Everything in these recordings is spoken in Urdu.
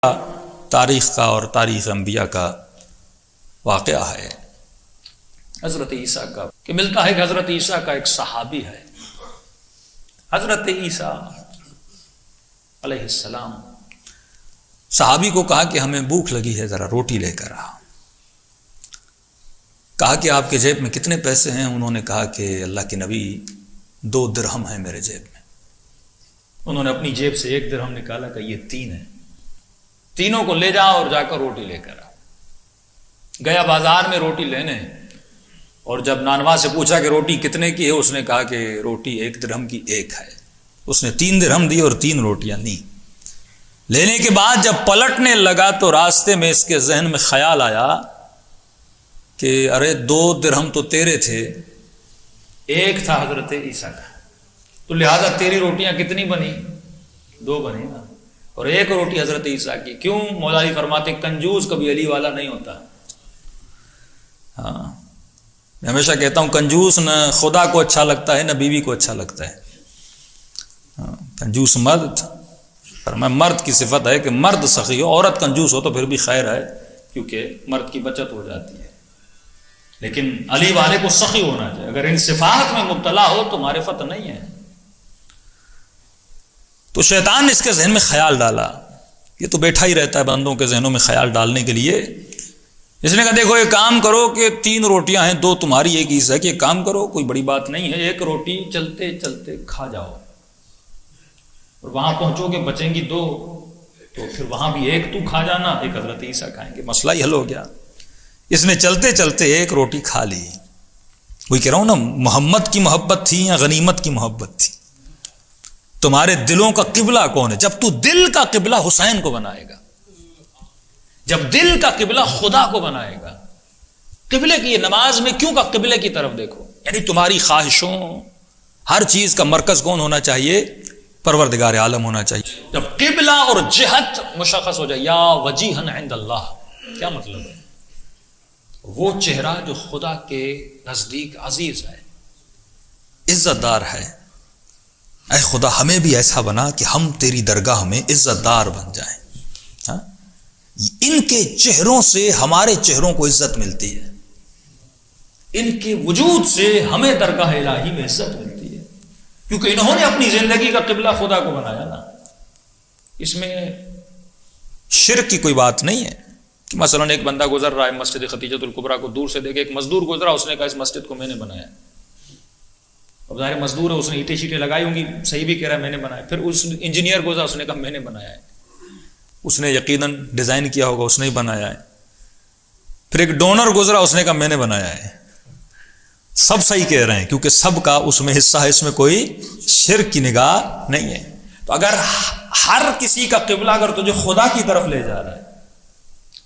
تاریخ کا اور تاریخ انبیاء کا واقعہ ہے حضرت عیسیٰ کا، کہ ملتا ہے کہ حضرت عیسیٰ کا ایک صحابی ہے، حضرت عیسیٰ علیہ السلام، صحابی کو کہا کہ ہمیں بھوک لگی ہے، ذرا روٹی لے کر آ۔ کہا کہ آپ کے جیب میں کتنے پیسے ہیں؟ انہوں نے کہا کہ اللہ کے نبی 2 درہم ہیں میرے جیب میں۔ انہوں نے اپنی جیب سے 1 درہم نکالا کہ یہ 3 ہے، تینوں کو لے جا اور جا کر روٹی لے کر آ۔ گیا بازار میں روٹی لینے، اور جب نانوا سے پوچھا کہ روٹی کتنے کی ہے، اس نے کہا کہ روٹی 1 درہم کی 1 ہے۔ اس نے 3 درہم دی اور 3 روٹیاں دی۔ لینے کے بعد جب پلٹنے لگا تو راستے میں اس کے ذہن میں خیال آیا کہ ارے 2 درہم تو تیرے تھے، 1 تھا حضرت عیسیٰ کا، تو لہذا تیری روٹیاں کتنی بنی؟ 2 بنی نا، اور 1 روٹی حضرت عیسیٰ کی۔ کیوں؟ مولا علی فرماتے کنجوس کبھی علی والا نہیں ہوتا۔ ہاں، میں ہمیشہ کہتا ہوں کنجوس نہ خدا کو اچھا لگتا ہے نہ بیوی کو اچھا لگتا ہے۔ ہاں، کنجوس مرد، فرمایا مرد کی صفت ہے کہ مرد سخی ہو، عورت کنجوس ہو تو پھر بھی خیر ہے کیونکہ مرد کی بچت ہو جاتی ہے، لیکن علی والے کو سخی ہونا چاہیے۔ اگر ان صفات میں مبتلا ہو تو معرفت نہیں ہے۔ تو شیطان نے اس کے ذہن میں خیال ڈالا، یہ تو بیٹھا ہی رہتا ہے بندوں کے ذہنوں میں خیال ڈالنے کے لیے۔ اس نے کہا دیکھو ایک کام کرو کہ 3 روٹیاں ہیں، 2 تمہاری 1 عیسیٰ کی، ایک کام کرو کوئی بڑی بات نہیں ہے، 1 روٹی چلتے چلتے کھا جاؤ، اور وہاں پہنچو گے بچیں گی 2، تو پھر وہاں بھی 1 تو کھا جانا، 1 حضرت عیسیٰ کھائیں گے، مسئلہ ہی حل ہو گیا۔ اس نے چلتے چلتے 1 روٹی کھا لی۔ وہی کہہ رہا ہوں نا، محمد کی محبت تھی یا غنیمت کی محبت تھی؟ تمہارے دلوں کا قبلہ کون ہے؟ جب تو دل کا قبلہ حسین کو بنائے گا، جب دل کا قبلہ خدا کو بنائے گا، قبلے کی نماز میں کیوں کا قبلے کی طرف دیکھو، یعنی تمہاری خواہشوں ہر چیز کا مرکز کون ہونا چاہیے؟ پروردگار عالم ہونا چاہیے۔ جب قبلہ اور جہت مشخص ہو جائے، یا وجیہن عند اللہ، کیا مطلب ہے؟ وہ چہرہ جو خدا کے نزدیک عزیز ہے، عزت دار ہے۔ اے خدا ہمیں بھی ایسا بنا کہ ہم تیری درگاہ میں عزت دار بن جائیں۔ ہاں، ان کے چہروں سے ہمارے چہروں کو عزت ملتی ہے، ان کے وجود سے ہمیں درگاہ الہی میں عزت ملتی ہے، کیونکہ انہوں نے اپنی زندگی کا قبلہ خدا کو بنایا نا۔ اس میں شرک کی کوئی بات نہیں ہے کہ مثلا ایک بندہ گزر رہا ہے مسجد خدیجۃ الکبریٰ کو دور سے دیکھے، ایک مزدور گزرا، اس نے کہا اس مسجد کو میں نے بنایا۔ اب ظاہر مزدور ہے، اس نے اینٹیں شیٹیں لگائی ہوں گی، صحیح بھی کہہ رہا ہے میں نے بنایا۔ پھر اس انجینئر گزرا، اس نے کہا میں نے بنایا ہے، اس نے یقیناً ڈیزائن کیا ہوگا، اس نے ہی بنایا ہے۔ پھر ایک ڈونر گزرا، اس نے کہا میں نے بنایا ہے۔ سب صحیح کہہ رہے ہیں کیونکہ سب کا اس میں حصہ ہے، اس میں کوئی شرک کی نگاہ نہیں ہے۔ تو اگر ہر کسی کا قبلہ اگر تجھے خدا کی طرف لے جا رہا ہے،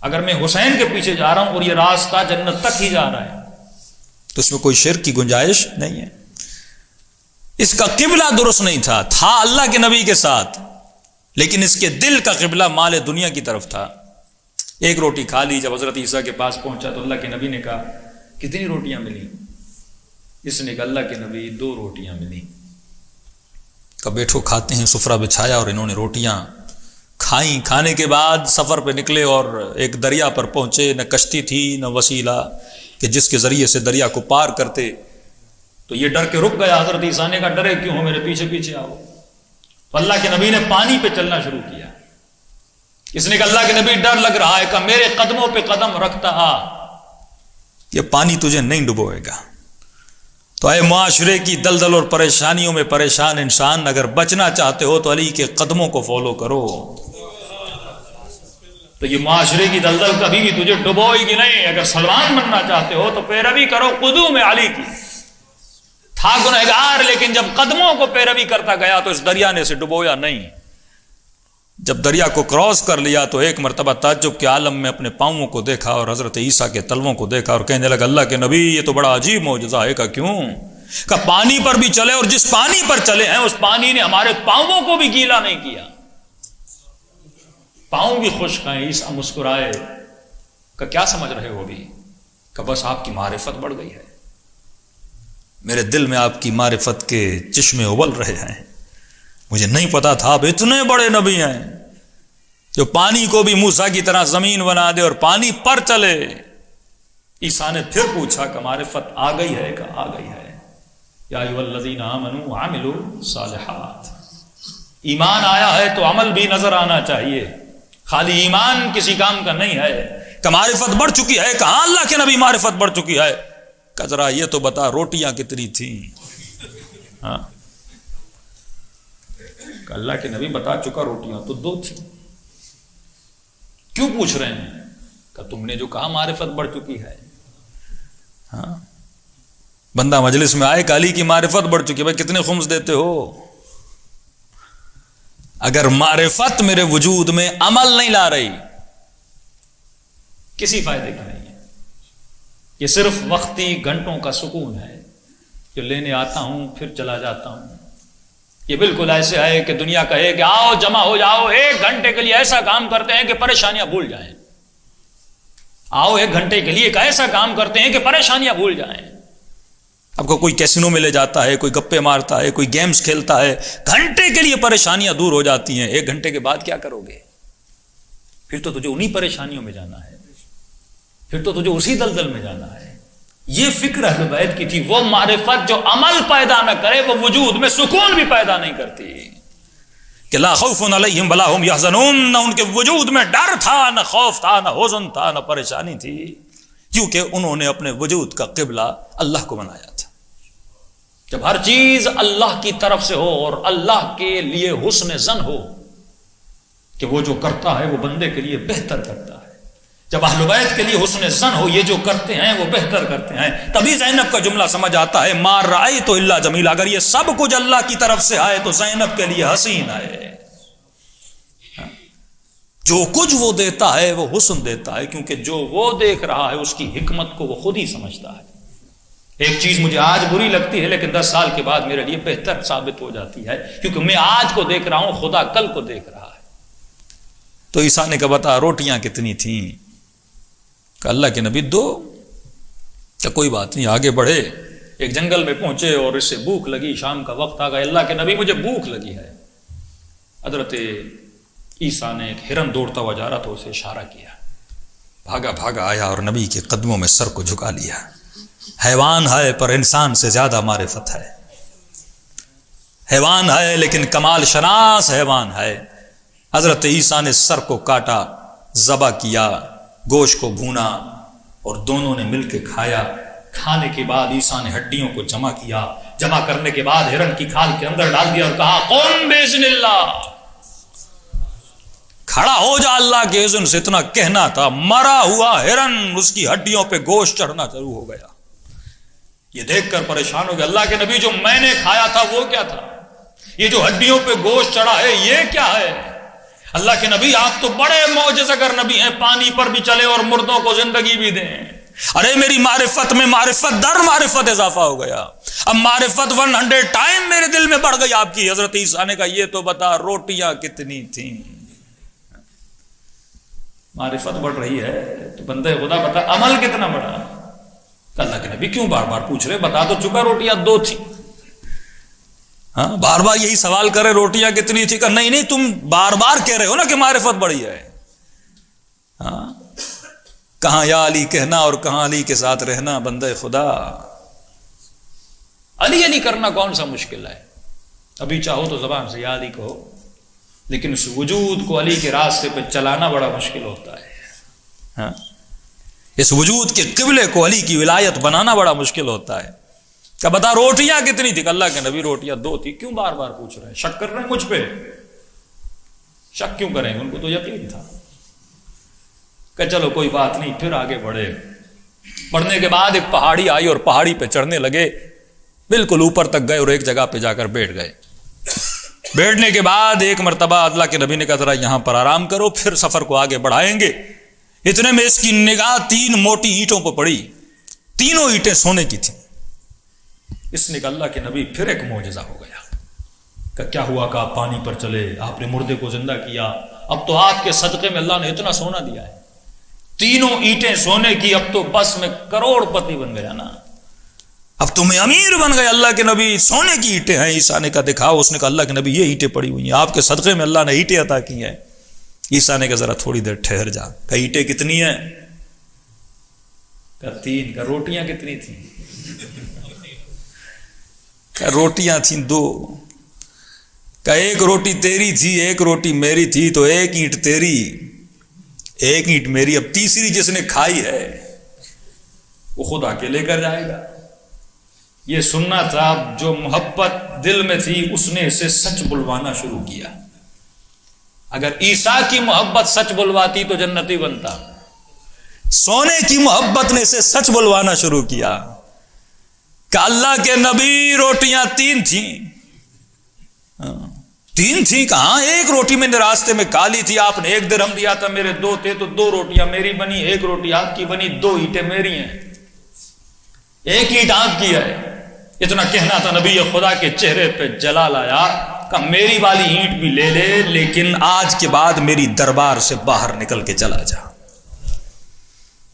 اگر میں حسین کے پیچھے جا رہا ہوں اور یہ راستہ جنت تک ہی جا رہا ہے، تو اس میں کوئی شرک کی گنجائش نہیں ہے۔ اس کا قبلہ درست نہیں تھا اللہ کے نبی کے ساتھ، لیکن اس کے دل کا قبلہ مال دنیا کی طرف تھا۔ 1 روٹی کھا لی، جب حضرت عیسیٰ کے پاس پہنچا تو اللہ کے نبی نے کہا کتنی روٹیاں ملی؟ اس نے کہا اللہ کے نبی 2 روٹیاں ملی۔ کہا بیٹھو کھاتے ہیں، سفرہ بچھایا اور انہوں نے روٹیاں کھائیں۔ کھانے کے بعد سفر پہ نکلے اور ایک دریا پر پہنچے، نہ کشتی تھی نہ وسیلہ کہ جس کے ذریعے سے دریا کو پار کرتے، تو یہ ڈر کے رک گیا۔ حضرت عیسیٰ نے کہا ڈرے کیوں ہو، میرے پیچھے پیچھے آؤ۔ تو اللہ کے نبی نے پانی پہ چلنا شروع کیا۔ اس نے کہا اللہ کے نبی ڈر لگ رہا ہے، کہا میرے قدموں پہ قدم رکھتا آ، یہ پانی تجھے نہیں ڈبوئے گا۔ تو اے معاشرے کی دلدل اور پریشانیوں میں پریشان انسان، اگر بچنا چاہتے ہو تو علی کے قدموں کو فالو کرو، تو یہ معاشرے کی دلدل کبھی بھی تجھے ڈبوئے گی نہیں۔ اگر سلمان بننا چاہتے ہو تو پیروی کرو قدوم علی کی۔ تھا گنہگار، لیکن جب قدموں کو پیروی کرتا گیا تو اس دریا نے اسے ڈبویا نہیں۔ جب دریا کو کراس کر لیا تو ایک مرتبہ تعجب کے عالم میں اپنے پاؤں کو دیکھا اور حضرت عیسیٰ کے تلووں کو دیکھا، اور کہنے لگا اللہ کے نبی یہ تو بڑا عجیب معجزہ ہے۔ کا کیوں؟ کہ پانی پر بھی چلے، اور جس پانی پر چلے ہیں اس پانی نے ہمارے پاؤں کو بھی گیلا نہیں کیا، پاؤں بھی خشک ہیں۔ عیسیٰ مسکرائے، کہ کیا سمجھ رہے ہو ابھی؟ کہ بس آپ کی معرفت بڑھ گئی ہے، میرے دل میں آپ کی معرفت کے چشمے ابل رہے ہیں، مجھے نہیں پتا تھا آپ اتنے بڑے نبی ہیں۔ جو پانی کو بھی موسیٰ کی طرح زمین بنا دے اور پانی پر چلے. عیسیٰ نے پھر پوچھا کہ معرفت آ گئی ہے کہ آ گئی ہے؟ یا ایھا الذین آمنوا وعملوا الصالحات. ایمان آیا ہے تو عمل بھی نظر آنا چاہیے. خالی ایمان کسی کام کا نہیں ہے. کہ معرفت بڑھ چکی ہے، کہاں اللہ کے نبی معرفت بڑھ چکی ہے؟ کہ ذرا یہ تو بتا روٹیاں کتنی تھیں؟ ہاں، کہ اللہ کے نبی بتا چکا روٹیاں تو 2 تھیں. کیوں پوچھ رہے ہیں؟ کہ تم نے جو کہا معرفت بڑھ چکی ہے. ہاں، بندہ مجلس میں آئے کہ علی کی معرفت بڑھ چکی ہے، بھائی کتنے خمس دیتے ہو؟ اگر معرفت میرے وجود میں عمل نہیں لا رہی، کسی فائدے کی نہیں ہے. یہ صرف وقتی گھنٹوں کا سکون ہے جو لینے آتا ہوں پھر چلا جاتا ہوں. یہ بالکل ایسے ہے کہ دنیا کہے کہ آؤ جمع ہو جاؤ، 1 گھنٹے کے لیے ایسا کام کرتے ہیں کہ پریشانیاں بھول جائیں. آؤ 1 گھنٹے کے لیے ایک ایسا کام کرتے ہیں کہ پریشانیاں بھول جائیں. آپ کو کوئی کیسینو میں لے جاتا ہے، کوئی گپے مارتا ہے، کوئی گیمز کھیلتا ہے، گھنٹے کے لیے پریشانیاں دور ہو جاتی ہیں. 1 گھنٹے کے بعد کیا کرو گے؟ پھر تو تجھے انہی پریشانیوں میں جانا ہے، پھر تو تجھے اسی دلدل میں جانا ہے. یہ فکر اہل بیت کی تھی. وہ معرفت جو عمل پیدا نہ کرے وہ وجود میں سکون بھی پیدا نہیں کرتی. کہ لا خوف علیہم ولا هم یحزنون، نہ ان کے وجود میں ڈر تھا، نہ خوف تھا، نہ حزن تھا، نہ پریشانی تھی، کیونکہ انہوں نے اپنے وجود کا قبلہ اللہ کو بنایا تھا. جب ہر چیز اللہ کی طرف سے ہو اور اللہ کے لیے حسن ظن ہو کہ وہ جو کرتا ہے وہ بندے کے لیے بہتر کرتا ہے، جب اہل بیت کے لیے حسن ظن ہو یہ جو کرتے ہیں وہ بہتر کرتے ہیں، تبھی زینب کا جملہ سمجھ آتا ہے ما رأیت الا جمیل. اگر یہ سب کچھ اللہ کی طرف سے آئے تو زینب کے لیے حسین آئے. جو کچھ وہ دیتا ہے وہ حسن دیتا ہے، کیونکہ جو وہ دیکھ رہا ہے اس کی حکمت کو وہ خود ہی سمجھتا ہے. ایک چیز مجھے آج بری لگتی ہے لیکن 10 سال کے بعد میرے لیے بہتر ثابت ہو جاتی ہے، کیونکہ میں آج کو دیکھ رہا ہوں، خدا کل کو دیکھ رہا ہے. تو عیسیٰ نے کہا بتا روٹیاں کتنی تھیں؟ کہ اللہ کے نبی 2. کہ کوئی بات نہیں، آگے بڑھے. ایک جنگل میں پہنچے اور اس سے بھوک لگی، شام کا وقت آ گیا. اللہ کے نبی مجھے بھوک لگی ہے. حضرت عیسیٰ نے ایک ہرن دوڑتا ہوا جا رہا تو اسے اشارہ کیا، بھاگا بھاگا آیا اور نبی کے قدموں میں سر کو جھکا لیا. حیوان ہے پر انسان سے زیادہ معرفت ہے. حیوان ہے لیکن کمال شناس حیوان ہے. حضرت عیسیٰ نے سر کو کاٹا، ذبح کیا، گوشت کو بھونا اور دونوں نے مل کے کھایا. کھانے کے بعد عیسیٰ نے ہڈیوں کو جمع کیا. جمع کرنے کے بعد ہرن کی کھال کے اندر ڈال دیا اور کہا قم باذن اللہ، کھڑا ہو جا اللہ کے اذن سے. اتنا کہنا تھا، مرا ہوا ہرن اس کی ہڈیوں پہ گوشت چڑھنا شروع ہو گیا. یہ دیکھ کر پریشان ہو گیا. اللہ کے نبی جو میں نے کھایا تھا وہ کیا تھا؟ یہ جو ہڈیوں پہ گوشت چڑھا ہے یہ کیا ہے؟ اللہ کے نبی آپ تو بڑے معجزہ گر نبی ہیں، پانی پر بھی چلے اور مردوں کو زندگی بھی دیں. ارے میری معرفت میں معرفت در معرفت اضافہ ہو گیا. اب معرفت 100 ٹائم میرے دل میں بڑھ گئی آپ کی. حضرت عیسیٰ نے کہا یہ تو بتا روٹیاں کتنی تھیں؟ معرفت بڑھ رہی ہے تو بندے خدا بتا عمل کتنا بڑھا. اللہ کے نبی کیوں بار بار پوچھ رہے؟ بتا تو چکا روٹیاں 2 تھی. ہاں، بار بار یہی سوال کرے روٹیاں کتنی تھی؟ کہ نہیں تم بار بار کہہ رہے ہو نا کہ معرفت بڑھی ہے. ہاں، کہاں یا علی کہنا اور کہاں علی کے ساتھ رہنا. بندے خدا علی علی کرنا کون سا مشکل ہے؟ ابھی چاہو تو زبان سے یا علی کہو، لیکن اس وجود کو علی کے راستے پہ چلانا بڑا مشکل ہوتا ہے. ہاں، اس وجود کے قبلے کو علی کی ولایت بنانا بڑا مشکل ہوتا ہے. کہ بتا روٹیاں کتنی تھی؟ کہ اللہ کے نبی روٹیاں 2 تھی. کیوں بار بار پوچھ رہے ہیں؟ شک کر رہے ہیں مجھ پہ؟ شک کیوں کریں گے؟ ان کو تو یقین تھا. کہ چلو کوئی بات نہیں، پھر آگے بڑھے. بڑھنے کے بعد ایک پہاڑی آئی اور پہاڑی پہ چڑھنے لگے. بالکل اوپر تک گئے اور ایک جگہ پہ جا کر بیٹھ گئے. بیٹھنے کے بعد ایک مرتبہ اللہ کے نبی نے کہا ذرا یہاں پر آرام کرو، پھر سفر کو آگے بڑھائیں گے. اتنے میں اس کی نگاہ 3 موٹی اینٹوں پر پڑی. تینوں اینٹیں سونے کی تھیں. اس نے کہا اللہ کے نبی پھر ایک معجزہ ہو گیا. کہ کیا ہوا؟ کہ آپ پانی پر چلے، آپ نے مردے کو زندہ کیا. اب تو آپ کے صدقے میں اللہ نے اتنا سونا دیا ہے، تینوں اینٹیں سونے کی. اب تو بس میں کروڑ پتی بن گیا نا، اب تمہیں امیر بن گئے. اللہ کے نبی سونے کی اینٹیں ہیں. عیسیٰ نے کہا دکھاؤ. اس نے کہا اللہ کے نبی یہ اینٹیں پڑی ہوئی ہیں، آپ کے صدقے میں اللہ نے اینٹیں عطا کی ہیں. عیسیٰ نے کہا ذرا تھوڑی دیر ٹھہر جا. کہ اینٹیں کتنی ہیں؟ کہ 3. کہ روٹیاں کتنی تھیں؟ کہ روٹیاں تھیں 2. کہ ایک روٹی تیری تھی ایک روٹی میری تھی تو ایک اینٹ تیری ایک اینٹ میری. اب تیسری جس نے کھائی ہے وہ خود آ کے لے کر جائے گا. یہ سننا تھا. جو محبت دل میں تھی اس نے اسے سچ بلوانا شروع کیا. اگر عیسیٰ کی محبت سچ بلواتی تو جنتی بنتا. سونے کی محبت نے اسے سچ بلوانا شروع کیا کہ اللہ کے نبی روٹیاں 3 تھیں. 3 تھیں کہاں؟ ایک روٹی میں نے راستے میں کالی تھی, آپ نے 1 درہم دیا تھا, میرے 2 تھے تو 2 روٹیاں میری بنی, 1 روٹی آپ کی بنی, 2 اینٹیں میری ہیں, 1 اینٹ آپ کی ہے. اتنا کہنا تھا نبی خدا کے چہرے پہ جلال آیا کہ میری والی اینٹ بھی لے لے لیکن آج کے بعد میری دربار سے باہر نکل کے چلا جا,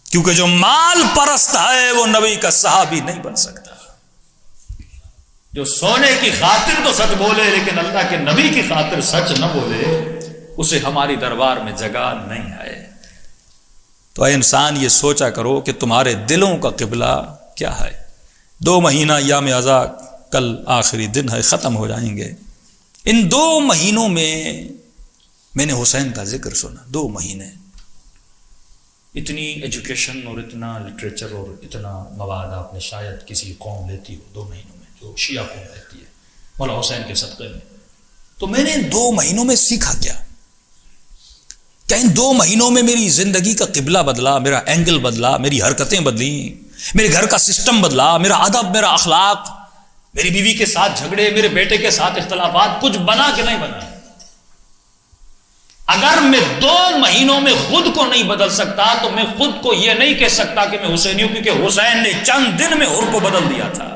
کیونکہ جو مال پرست ہے وہ نبی کا صحابی نہیں بن سکتا. جو سونے کی خاطر تو سچ بولے لیکن اللہ کے نبی کی خاطر سچ نہ بولے اسے ہماری دربار میں جگہ نہیں ہے. تو اے انسان یہ سوچا کرو کہ تمہارے دلوں کا قبلہ کیا ہے. 2 مہینہ ایام عزا کل آخری دن ہے, ختم ہو جائیں گے. ان 2 مہینوں میں نے حسین کا ذکر سنا. 2 مہینے اتنی ایجوکیشن اور اتنا لٹریچر اور اتنا مواد آپ نے شاید کسی قوم لیتی ہو 2 مہینوں میں, جو شیعہ قوم رہتی ہے مولا حسین کے صدقے میں. تو میں نے 2 مہینوں میں سیکھا کیا ان 2 مہینوں میں میری زندگی کا قبلہ بدلا, میرا اینگل بدلا, میری حرکتیں بدلیں, میرے گھر کا سسٹم بدلا, میرا ادب, میرا اخلاق, میری بیوی کے ساتھ جھگڑے, میرے بیٹے کے ساتھ اختلافات, کچھ بنا کہ نہیں بنا. اگر میں 2 مہینوں میں خود کو نہیں بدل سکتا تو میں خود کو یہ نہیں کہہ سکتا کہ میں حسینی ہوں, کیونکہ حسین نے چند دن میں عرف کو بدل دیا تھا.